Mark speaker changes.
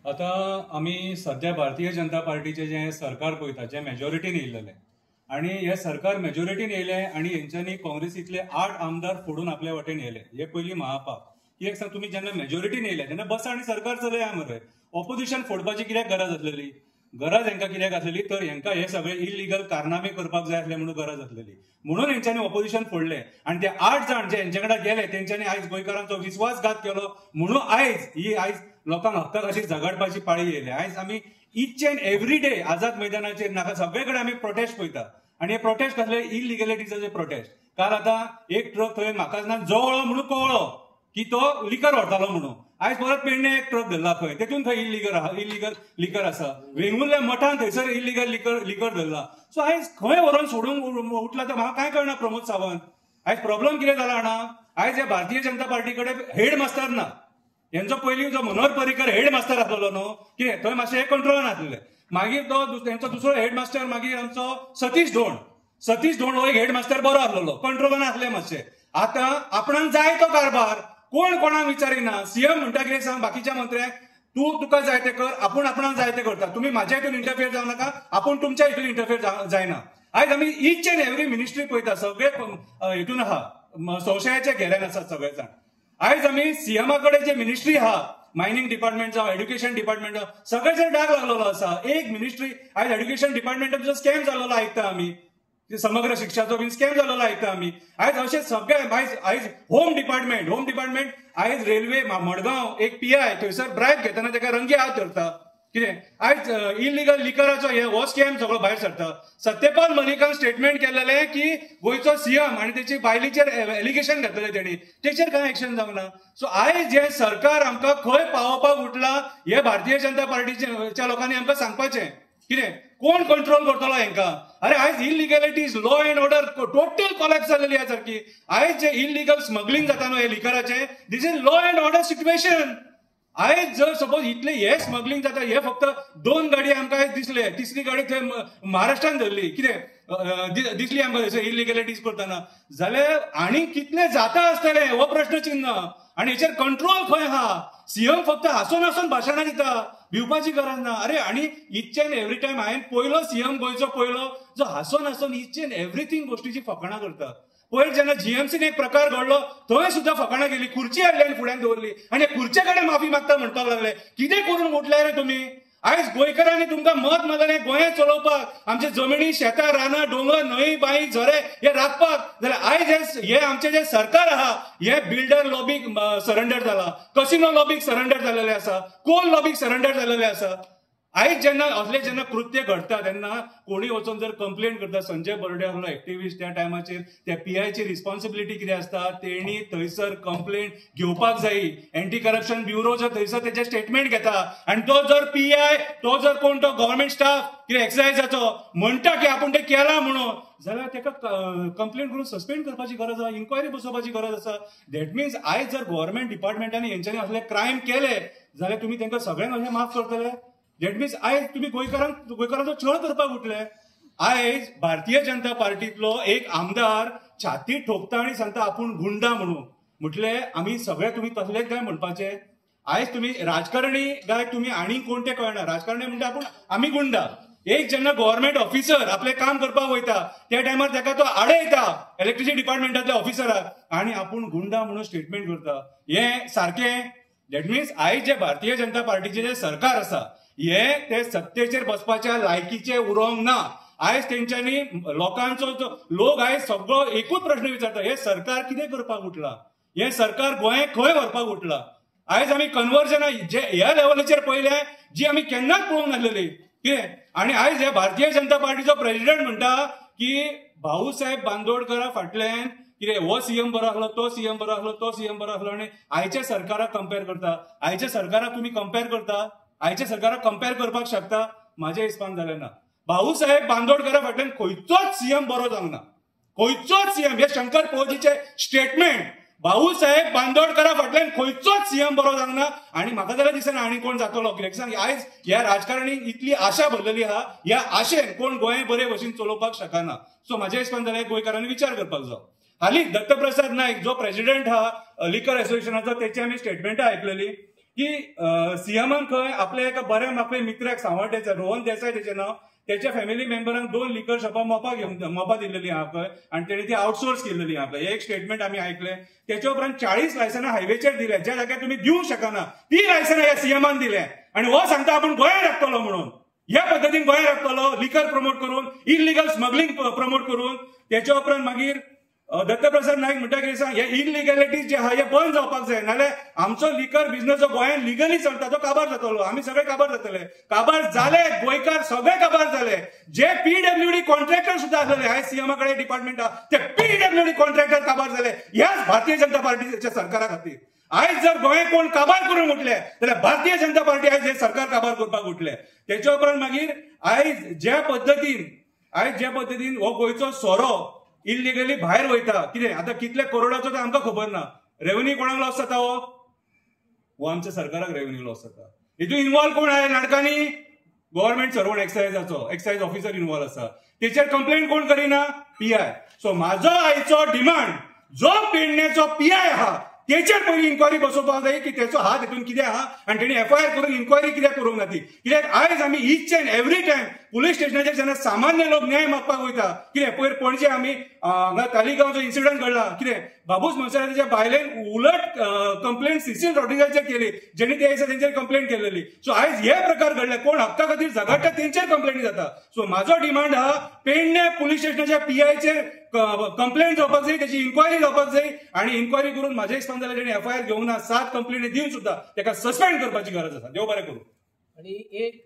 Speaker 1: आता आम्ही सध्या भारतीय जनता पार्टीचे जे सरकार पळयता जे मेजॉरिटीन येयलेले आणि हे सरकार मेजॉरिटीन येयले आणि यांच्यानी काँग्रेसीतले 8 आमदार फोडून आपल्या वाटेन येयले हे पयली महापाप. ही एक सांग, तुम्ही जेन्ना मेजॉरिटीन येयले तेन्ना बसा आणि सरकार चलया मरे. ऑपोजिशन फोडपाची कित्याक गरज आसलेली? गरज हेंका कित्याक आसलेली तर हेंका हे सगळे इलिगल कारनामे करपाक जाय आसले म्हणून गरज आसलेली. म्हणून हेंच्यांनी ऑपोजिशन फोडले आणि ते 8 जाण जे हेंचे कडेन गेले तेंच्यांनी आयज गोंयकारांचो विश्वासघात केलो म्हणून आयज लोकांक हक्काक अशी झगडपाची पाळी येयली. आयज आमी each and every day Azad मैदानाचेर नाका सगळे कडेन आमी प्रोटेस्ट पळयता आणि हे प्रोटेस्ट कसले इलिगॅलिटीचे प्रोटेस्ट. काल आता एक ट्रक थंय म्हाका ना जवळो म्हणून कळलो की तो लिकर व्हरतालो म्हणून. आयज परत पेडणे एक ट्रक धरला खंय तेतून थंय इलिगल लिकर आसा. वेंगुर्ल्या मठान थंयसर इलिगल लिकर धरला. सो आयज खंय व्हरून सोडून उठला तर म्हाका काय कळना प्रमोद सावंत. आयज प्रॉब्लेम कितें जाला जाणा, आयज हे भारतीय जनता पार्टी कडेन हेड मास्टर ना. यांचो पयलीं जो मनोहर पर्रीकर हेड मास्टर आसलो न्हू कितें थंय मातशें कंट्रोलान आसलें. मागीर तो तेंचो दुसरो हेड मास्टर मागीर आमचो सतीश ढोण हो एक हेड मास्टर बरो आसलो, कंट्रोलान आसलें मातशें. आतां आपणाक जाय तो कारभार कोण कोणाक विचारिना. सीएम म्हणटा कितें सांग बाकीच्या मंत्र्यांक, तुका जाय ते कर, आपूण आपणाक जाय ते करता. तुम्ही म्हाज्या हितून इंटरफियर जावं नाका, आपूण तुमच्या हितून इंटरफियर जायना. आयज आमी इच अँड एव्हरी मिनिस्ट्री पळयता सगळे हितून आहा, संशयाच्या घेऱ्यान आसात सगळे जाण. आयज आमी सीएमा कडेन जे मिनिस्ट्री आहा, मायनिंग डिपार्टमेंट जावं एड्युकेशन डिपार्टमेंट जावं सगळेचेर डाग लागलेलो आसा. एक मिनिस्ट्री आयज एड्युकेशन डिपार्टमेंटाचो स्कॅम जाल्लो आयकता आमी, समग्र शिक्षाचो बीन स्कॅम जाल्लो आयकता आमी. आयज अशें सगळे आयज होम डिपार्टमेंट आयज रेल्वे मडगांव एक पीआय थंयसर ब्रायब घेतना ताका रंगी हात धरता. कितें आयज इलिगल लिकराचो हो स्कॅम सगळो भायर सरता. सत्यपाल मलिकान स्टेटमेंट केलेलें की गोंयचो सीएम आनी तेची बायलीचेर एलिगेशन घातलेलें तेणी, तेचेर कांय एक्शन जावना. सो आयज जे सरकार आमकां खंय पावोवपाक उठला हे भारतीय जनता पार्टीच्या लोकांनी आमकां सांगपाचें. कितें कोण कंट्रोल करतलो हेंकां? अरे आयज illegalities, law and order total collapse जालेली ह्या सारकी. आयज जे इलिगल स्मगलिंग जाता न्हू हे लिकराचें, this is law and order situation. आयज जर सपोज इतले हे स्मगलिंग जाता, हे फक्त 2 गाडी आमकां आयज दिसले, तिसरी गाडी थंय महाराष्ट्रान धरली. कितें दिसली आमकां थंयसर इलिगॅलिटीज करतना, जाल्यार आनी कितले जाता आसतले हो प्रश्न चिन्ह. आनी हेचेर कंट्रोल खंय आहा? सीएम फक्त हांसून भाशणां दिता, भिवपाची गरज ना. अरे आनी इच अँड एव्हरी टायम हांवें पयलो सीएम गोंयचो पयलो जो हांसून इच अँड एव्हरीथींग गोष्टीची फकाणां करता. पयर जेन्ना जीएमसीन एक प्रकार घडलो थंय सुद्दां फकाणां गेली, खुर्ची हाडली आनी फुड्यान दवरली आनी खुर्चे कडेन माफी मागता म्हणपाक लागले. कितें करून उठले रे तुमी? आयज गोंयकारांनी तुमकां मत मागलें गोंय चलोवपाक, आमचे जमिनी शेतां रानां डोंगर न्हंय बांय झरे हे राखपाक. जाल्यार आयज हे आमचे जे सरकार आहा हे बिल्डर लॉबीक सरेंडर जाला, कसिनो लॉबीक सरेंडर जालेले आसा, कोल लॉबीक सरेंडर जालेले आसा. आयज जेन्ना कृत्य घडटा तेन्ना कोणी वचून जर कंप्लेंट करता, संजय बर्डे आसलो एक्टिव्हिस्ट त्या टायमाचेर, त्या पीआयची रिस्पॉन्सिबिलिटी कितें आसता, तेणी थंयसर कंप्लेंट घेवपाक जाय. एंटी करप्शन ब्युरो जर थंयसर तेचे स्टेटमेंट घेता आनी तो जर पीआय तो जर कोण तो गव्हर्नमेंट स्टाफ कितें एक्सायजाचो म्हणटा की आपूण तें केलां म्हणून, जाल्यार ताका कंप्लेंट करून सस्पेंड करपाची गरज आसा, इन्क्वायरी बसोवपाची गरज आसा. दॅट मिन्स आयज जर गव्हर्नमेंट डिपार्टमेंटांनी हेंच्यांनी असले क्रायम केले जाल्यार तुमी तांकां सगळ्यांक अशें माफ करतले? दॅट मिन्स आयज तुमी गोंयकारांचो छळ करपाक उठले. आयज भारतीय जनता पार्टींतलो एक आमदार छाती ठोकता आनी सांगता आपूण गुंडा म्हणून. म्हटले आमी सगळे तुमी तसलेच काय म्हणपाचे? आयज तुमी राजकारणी काय तुमी आनी कोण ते कळना. राजकारणी म्हणटा आपूण आमी गुंडा. एक जेन्ना गव्हर्नमेंट ऑफिसर आपले काम करपाक वयता त्या टायमार ताका तो आडयता इलेक्ट्रिसिटी डिपार्टमेंटातल्या ऑफिसराक आनी आपूण गुंडा म्हणून स्टेटमेंट करता. हे सारकें? दॅट मिन्स आयज जे भारतीय जनता पार्टीचे जे सरकार आसा हे ते सत्तेचेर बसपाच्या लायकीचे उरोंक ना. आयज तेंच्यांनी लोकांचो लोक आयज सगळो एकूच प्रश्न विचारता, हे सरकार कितें करपाक उठला? हे सरकार गोंय खंय व्हरपाक उठला? आयज आमी कन्वर्जन जे ह्या लेवलाचेर पयले जी आमी केन्नाच पळोवंक नासलेली. कितें आनी आयज हे भारतीय जनता पार्टीचो प्रेसिडेंट म्हणटा की भाऊसाहेब बांदोडकरा फाटल्यान कितें हो सीएम बरो आसलो, तो सीएम बरो आसलो, तो सीएम बरो आसलो आनी आयच्या सरकाराक कंपेर करता. आयच्या सरकाराक तुमी कंपेर करता? आयच्या सरकाराक कंपेर करपाक शकता? म्हाज्या हिसपान जालें ना. भाऊसाहेब बांदोडकरा फाटल्यान खंयचोच सीएम बरो जावंक ना, खंयचोच सीएम. हे शंकर पळोवजीचे स्टेटमेंट. भाऊसाहेब बांदोडकरा फाटल्यान खंयचोच सीएम बरो जावंक ना आनी म्हाका जाल्यार दिसना आनी कोण जातलो. कित्याक सांग आयज ह्या राजकारणी इतली आशा भरलेली आहा, ह्या आशेन कोण गोंय बरे भशेन चलोवपाक शकना. सो म्हाज्या हिसपान जाल्यार गोंयकारांनी विचार करपाक जाय. हालीं दत्तप्रसाद नायक जो प्रेसिडेंट आहा लिकर एसोसिएशनाचो, तेची आमी स्टेटमेंटां आयकलेली की सीएमान खंय आपल्या एका बऱ्या आपल्या मित्राक सांवड्याचे रोहन देसाय तेचें नांव त्याच्या फॅमिली मेंबरांक 2 लिकर शॉपां मोपा दिल्ली आहा पळय आणि तेणी ती आउटसोर्स केल्ली आहा पळय. एक स्टेटमेंट आम्ही ऐकले. त्याच्या उपरांत 40 लायसनां हायवेचेर दिले ज्या जाग्यार तुम्ही दिवंक शकना ती लायसनां ह्या सीएमान दिले आणि हो सांगता आपण गोंयांत राखतलो म्हणून. ह्या पद्दतीन गोंयांत राखतलो लिकर प्रमोट करून इलिगल स्मगलिंग प्रमोट करून. त्याच्या उपरांत मागीर दत्तप्रसाद नाईक म्हणटा की सांग हे इलिगॅलिटीज जे आहा हे बंद जावपाक जाय नाल्यार आमचो लिकर बिझनेस जो गोंयांत लिगली चलता तो काबार जातलो. आमी सगळे काबार जातले. काबार जाले गोंयकार सगळे काबार जाले. जे पीडब्ल्यूडी कॉन्ट्रॅक्टर सुद्धा आसलेले आयज सीएमा कडेन डिपार्टमेंट आहा ते पीडब्ल्यूडी कॉन्ट्रॅक्टर काबार जाले ह्याच भारतीय जनता पार्टीच्या सरकारा खातीर. आयज जर गोंय कोण काबार करून उठले जाल्यार भारतीय जनता पार्टी आयज हे सरकार काबार करपाक उठले. त्याच्या उपरांत मागीर आयज ज्या पद्दतीन हो गोंयचो सोरो इलिगली भायर वयता कितें आतां कितले करोडाचो तो आमकां खबर ना. रेव्हेन्यू कोणाक लॉस जाता हो आमच्या सरकाराक रेव्हेन्यू लॉस जाता. हितून इन्वॉल्व कोण आहे नाटकांनी government servant excise officer involve आसा. तेचेर कंप्लेंट कोण करिना पीआय. सो म्हाजो आयचो डिमांड जो पेडणेचो पीआय आहा तेचेर पयली इन्क्वायरी बसोवपाक जाय की तेचो हात हितून कितें आहा आनी तेणी एफआयआर करून इन्क्वायरी कित्याक करूंक ना ती. कित्याक आयज आमी each and every time police स्टेशनाचेर जेन्ना सामान्य लोक न्याय मागपाक वयता कितें पयर पणजे आमी तालिगांव जो इन्सिडंट घडला कितें बाबूस मनशाच्या बायलेन उलट कंप्लेंट सीसी रॉड्रिगाचेर केली जेणी ते दिसा तेंचेर कंप्लेंट केलेली. सो आयज हे प्रकार घडले कोण हक्का खातीर झगडटा तेंचेर कंप्लेंटी जाता. सो म्हाजो डिमांड आहा पेडणे पुलीस स्टेशनाच्या पीआयचेर कंप्लेंट जावपाक जाय त्याची इन्क्वायरी जावपाक जाय आणि इन्क्वायरी करून म्हाज्या हिसपान जाल्यार जेणे एफआयआर घेवंक ना 7 कंप्लेंटी दिवन सुद्धा ताका सस्पेंड करपाची गरज आसा. देव बरें करूं.
Speaker 2: आणि एक